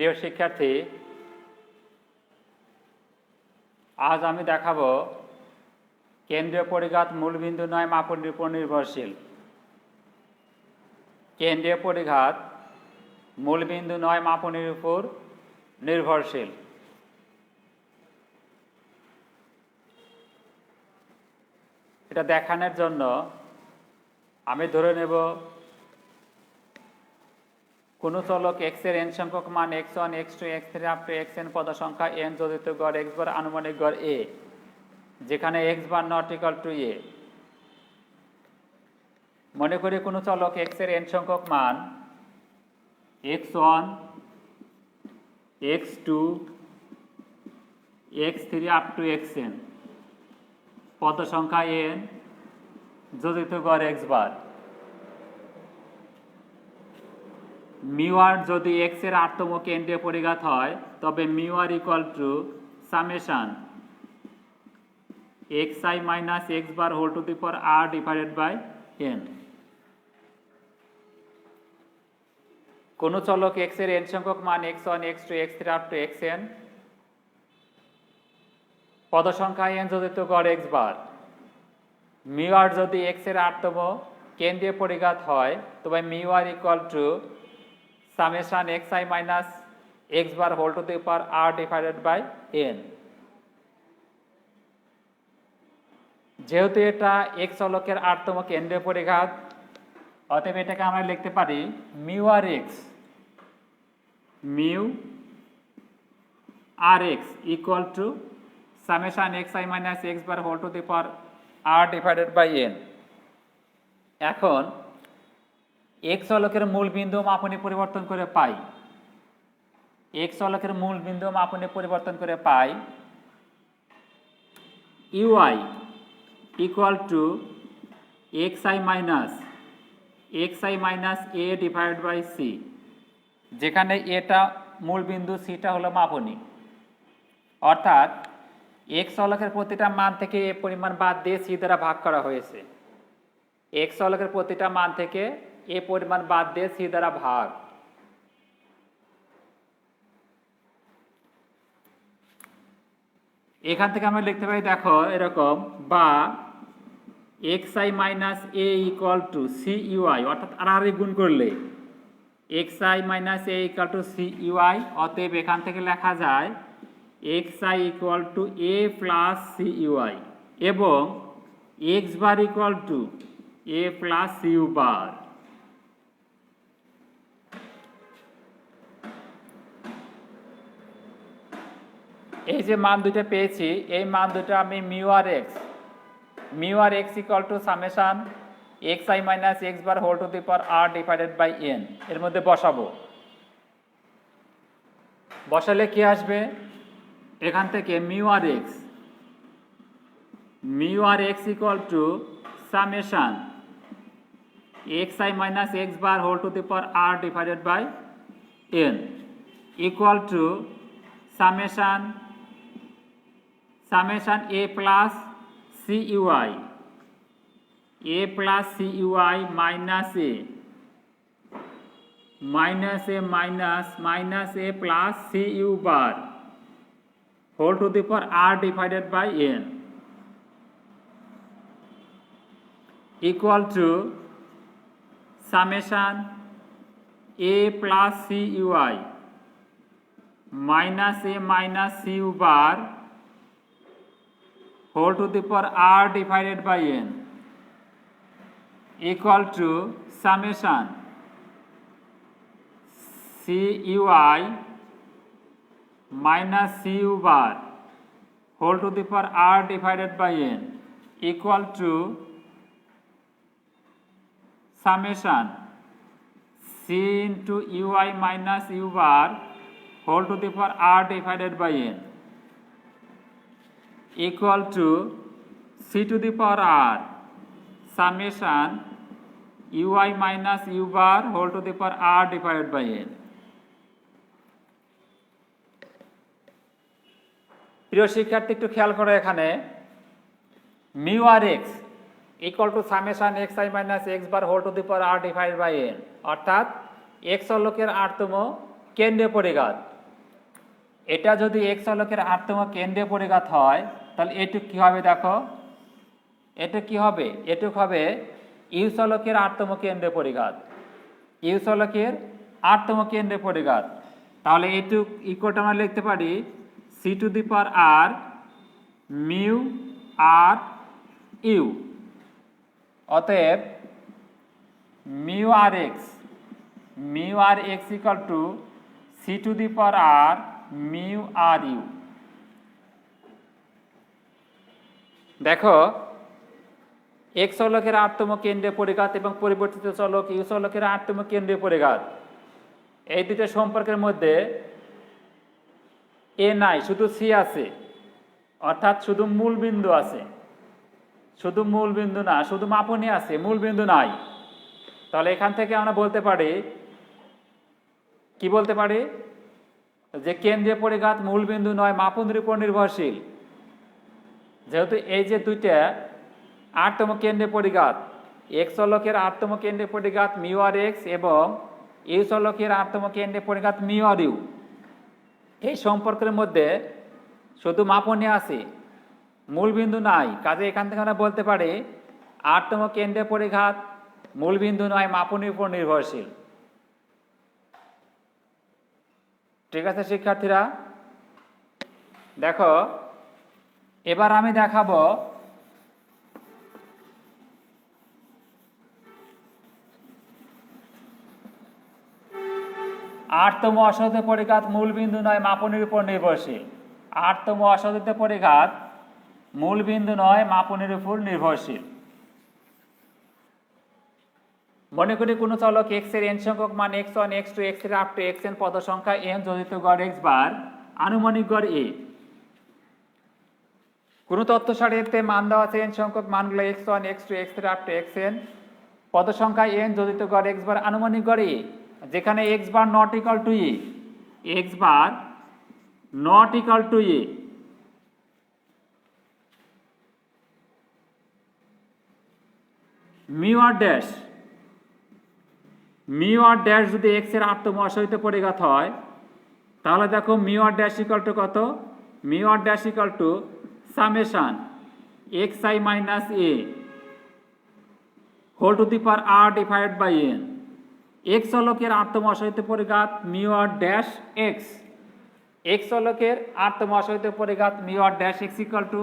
প্রিয় শিক্ষার্থী, আজ আমি দেখাবো কেন্দ্রীয় পরিঘাত মূলবিন্দু নয় মাপনের উপর নির্ভরশীল। কেন্দ্রীয় পরিঘাত মূলবিন্দু নয় মাপনের উপর নির্ভরশীল। এটা দেখানোর জন্য আমি ধরে নেব কোনো চলক x এর n সংখ্যক মান x1, x2, x3 up to xn পদ সংখ্যা n যোজিত গড় x বার আনুমানিক গড় a, যেখানে x bar not equal to a। মনে করি কোনো চলক x এর n সংখ্যক মান x1, x2, x3 up to xn পদ সংখ্যা n যোজিত গড় x বার। মিউ আর যদি x এর আটতম কেন্দ্রীয় পরিঘাত হয় তবে mu r equal to summation xi minus x bar whole to the power r divided by n। কোন চলক x এর n সংখ্যক মান x1, x2, x3 up to xn পদ সংখ্যা n যোজিত গড় x বার। মিউ আর যদি x এর আটতম কেন্দ্রীয় পরিঘাত হয় তবে mu r equal to summation xi minus x bar whole to the power r divided by n। যেহেতু এটা x চলকের আটতম কেন্দ্রীয় পরিঘাত, অতএব এটাকে আমরা লিখতে পারি mu r x equal to summation xi minus x bar whole to the power r divided by n। এখন x চলকের মূল বিন্দু মাপনে পরিবর্তন করে পাই uy equal to xi minus a divided by c, যেখানে এটা মূল বিন্দু, সিটা হলো মাপনী। অর্থাৎ x চলকের প্রতিটা মান থেকে a পরিমাণ বাদ দিয়ে c দ্বারা ভাগ করা হয়েছে। x চলকের প্রতিটা মান থেকে a পরিমাণ বাদ দিয়ে c দ্বারা ভাগ। এখান থেকে আমরা লিখতে পারি, দেখো এরকম, বা xi minus a equal to ciui, অর্থাৎ আর গুণ করলে xi minus a equal to ciui। অতএব এখান থেকে লেখা যায় xi equal to a plus ciui এবং x bar equal to a plus ciu bar. এই যে মান দুটো পেয়েছি, এই মান দুটো আমি mu r x equal to summation xi minus x bar whole to the power r divided by n এর মধ্যে বসাবো। বসালে কি আসবে? এখান থেকে mu r x equal to summation xi minus x bar whole to the power r divided by n equal to summation a plus ciui minus a plus ciu bar whole to the power r divided by n equal to summation a plus ciui minus ciu bar whole to the power r divided by n equal to summation ciui minus ciu bar whole to the power r divided by n equal to summation c into ui minus u bar whole to the power r divided by n equal to c to the power r summation ui minus u bar whole to the power r divided by n। প্রিয় শিক্ষার্থী, একটু খেয়াল করো, এখানে mu r x equal to summation xi minus x bar whole to the power r divided by n, অর্থাৎ x চলকের আটতম কেন্দ্রীয় পরিঘাত এটা যদি এক্স চলকের আরতম কেন্দ্রে পরিঘাত হয় তাহলে এটুক কি হবে দেখো, এটুক কি হবে, এটুক হবে ইউ চলকের আরতম কেন্দ্রে পরিঘাত, ইউ চলকের আরতম কেন্দ্রে পরিঘাত। তাহলে এটুক ইকুয়ালটা আমরা লিখতে পারি c to the power r mu r u. অতএব mu r x equal to c to the power r mu r u. দেখো এক্স চলকের আরতম কেন্দ্রে পরিঘাত এবং পরিবর্তিত চলক ইউ চলকের আরতম কেন্দ্রে পরিঘাত, এই দুটো সম্পর্কের মধ্যে এ নাই, শুধু সি আছে, অর্থাৎ শুধু মূল বিন্দু আছে, শুধু মূল বিন্দু না, শুধু মাপনী আছে, মূল বিন্দু নাই। তাহলে এখান থেকে আমরা বলতে পারি, কি বলতে পারি, যে কেন্দ্রীয় পরিঘাত মূল বিন্দু নয় মাপনের উপর নির্ভরশীল। যেহেতু এই যে দুইটা আরতম কেন্দ্রে পরিঘাত, এক্স চলকের আরতম কেন্দ্রে পরিঘাত মিউ আর এক্স এবং ইউ চলকের আরতম কেন্দ্রে পরিঘাত মিউ আর ইউ, এই সম্পর্কের মধ্যে শুধু মাপনী আছে, মূল বিন্দু নাই। কাজে এখান থেকে আমরা বলতে পারি আরতম কেন্দ্রে পরিঘাত মূল বিন্দু নয় মাপনীর উপর নির্ভরশীল। ঠিক আছে শিক্ষার্থীরা, দেখো এবার আমি দেখাবো আটতম অসদিত পরিঘাত মূল বিন্দু নয় মাপনীর উপর নির্ভরশীল। আটতম অসদিত পরিঘাত মূল বিন্দু নয় মাপনীর উপর নির্ভরশীল। মনে করি কোনো চলক এক্স এর এন সংখ্যক মান x1 x2 x3 up to xn পদ সংখ্যা n যোজিত গড় x বার আনুমানিক গড় a। কোনো তথ্য সারিতে মান দেওয়া আছে n সংখ্যক মানগুলো x1 x2 x3 up to xn পদ সংখ্যা n যোজিত গড় x বার আনুমানিক গড় a, যেখানে x bar not equal to a, x bar not equal to a। Mu r dash, mu r dash যদি x এর আটতম অসহিত পরিঘাত হয় তাহলে দেখো mu r dash equal to কত, mu r dash equal to summation xi minus a whole to the power r divided by n। x চলকের আটতম অসহিত পরিঘাত mu r dash x, x চলকের আটতম অসহিত পরিঘাত mu r dash x equal to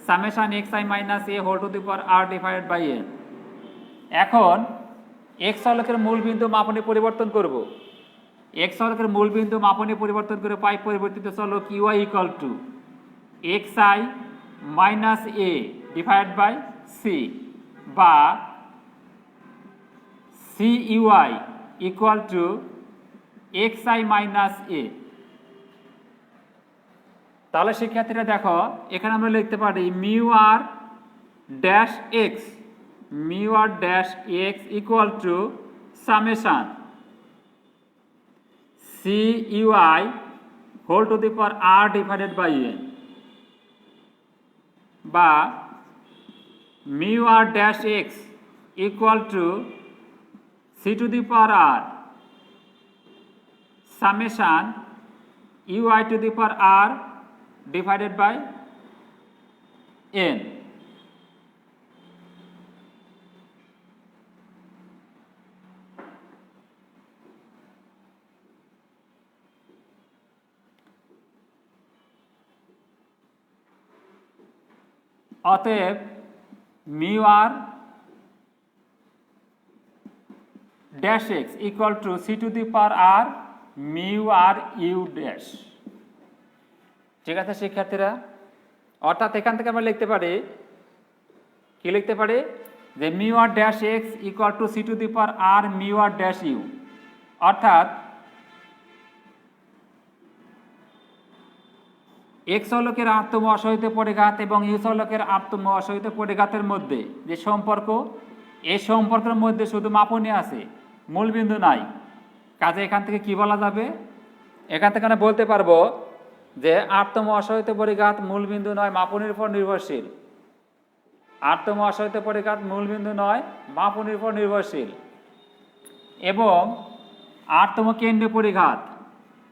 summation xi minus a whole to the power r divided by n। এখন x চলকের মূল বিন্দু মাপনী পরিবর্তন করব, x চলকের মূল বিন্দু মাপনী পরিবর্তন করে পাই পরিবর্তিত চলক uy equal to xi minus a divide by c, বা cuy equal to xi minus a। তাহলে শিক্ষার্থীরা দেখো এখানে আমরা লিখতে পারি mu r dash x, mu r dash x equal to summation cuy whole to the power r divided by n, বা mu r dash x equal to c to the power r summation uy to the power r divided by n। অতএব mu r dash x equal to c to the power r mu r u dash. ঠিক আছে শিক্ষার্থীরা, অর্থাৎ এখান থেকে আমরা লিখতে পারি, কি লিখতে পারি, যে mu r dash x equal to c to the power r mu r dash u. অর্থাৎ এক্স চলকের আটতম অসহিত পরিঘাত এবং ইউ চলকের আটতম অসহিত পরিঘাতের মধ্যে যে সম্পর্ক, এই সম্পর্কের মধ্যে শুধু মাপনী আছে, মূল বিন্দু নাই। কাজে এখান থেকে কি বলা যাবে, এখান থেকে আমরা বলতে পারবো যে আটতম অসহিত পরিঘাত মূল বিন্দু নয় মাপনীর উপর নির্ভরশীল। আটতম অসহিত পরিঘাত মূল বিন্দু নয় মাপনীর উপর নির্ভরশীল। এবং আটতম কেন্দ্রে পরিঘাত,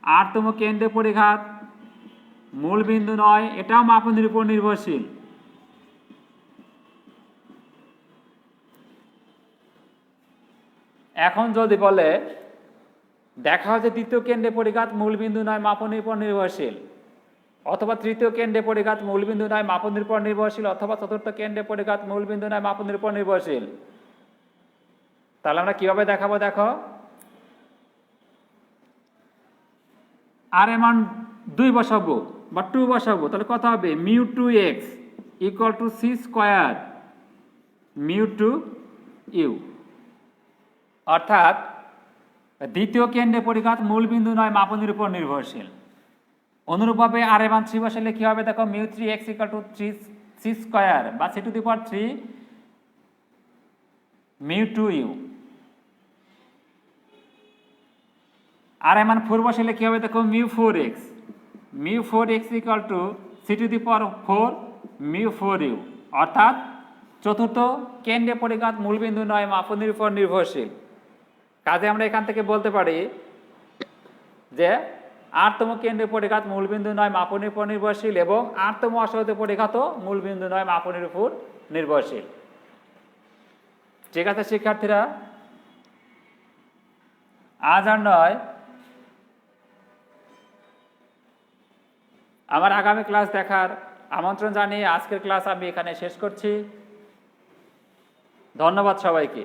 আটতম কেন্দ্রে পরিঘাত মূল বিন্দু নয়, এটাও মাপনের উপর নির্ভরশীল। এখন যদি বলে দেখা হচ্ছে দ্বিতীয় কেন্দ্রে পরিঘাত মূল বিন্দু নয় মাপনের উপর নির্ভরশীল, অথবা তৃতীয় কেন্দ্রে পরিঘাত মূল বিন্দু নয় মাপনের উপর নির্ভরশীল, অথবা চতুর্থ কেন্দ্রে পরিঘাত মূল বিন্দু নয় মাপনের উপর নির্ভরশীল, তাহলে আমরা কিভাবে দেখাবো? দেখো, আর এর মান 2 বসাবো বা 2 বসাবো, তাহলে কত হবে? Mu 2x equal to c square mu 2u, অর্থাৎ দ্বিতীয় কেন্দ্রে পরিঘাত মূল বিন্দু নয় মাপনের উপর নির্ভরশীল। অনুরূপভাবে আর এর মান 3 বসালে কি হবে? দেখো, mu 3x equal to 3 c square বা c to the power 3 mu 2u। R এর মান 4 বসালে কি হবে? দেখো, mu 4x equal to c to the power 4 mu 4u, অর্থাৎ চতুর্থ কেন্দ্রে পরিঘাত মূল বিন্দু নয় মাপনের উপর নির্ভরশীল। কাজে আমরা এখান থেকে বলতে পারি যে আটতম কেন্দ্রে পরিঘাত মূল বিন্দু নয় মাপনের উপর নির্ভরশীল এবং আটতম অসহজ পরিঘাত মূল বিন্দু নয় মাপনের উপর নির্ভরশীল। ঠিক আছে শিক্ষার্থীরা, আজ আর নয়, আমার আগামী ক্লাস দেখার আমন্ত্রণ জানিয়ে আজকের ক্লাস আমি এখানে শেষ করছি। ধন্যবাদ সবাইকে।